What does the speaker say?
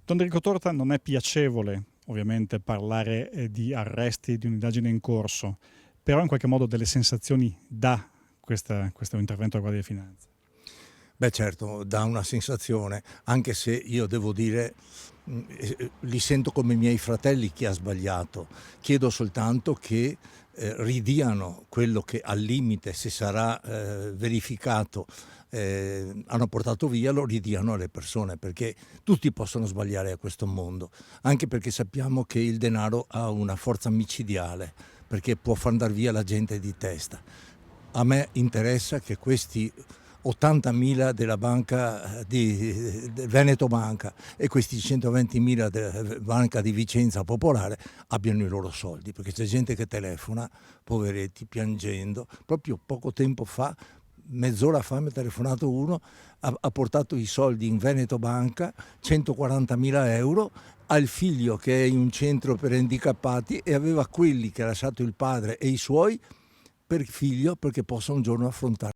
Don Enrico Torta, non è piacevole ovviamente parlare di arresti, di un'indagine in corso, però in qualche modo delle sensazioni dà questo intervento della Guardia di Finanza. Beh certo, dà una sensazione, anche se io devo dire, li sento come i miei fratelli chi ha sbagliato. Chiedo soltanto che ridiano quello che al limite, se sarà verificato, hanno portato via, lo ridiano alle persone, perché tutti possono sbagliare a questo mondo, anche perché sappiamo che il denaro ha una forza micidiale, perché può far andare via la gente di testa. A me interessa che questi 80.000 della banca di Veneto Banca e questi 120.000 della banca di Vicenza Popolare abbiano i loro soldi, perché c'è gente che telefona, poveretti, piangendo. Proprio poco tempo fa, mezz'ora fa, mi ha telefonato uno, ha portato i soldi in Veneto Banca, 140.000 euro, ha il figlio che è in un centro per handicappati e aveva quelli che ha lasciato il padre e i suoi per figlio, perché possa un giorno affrontare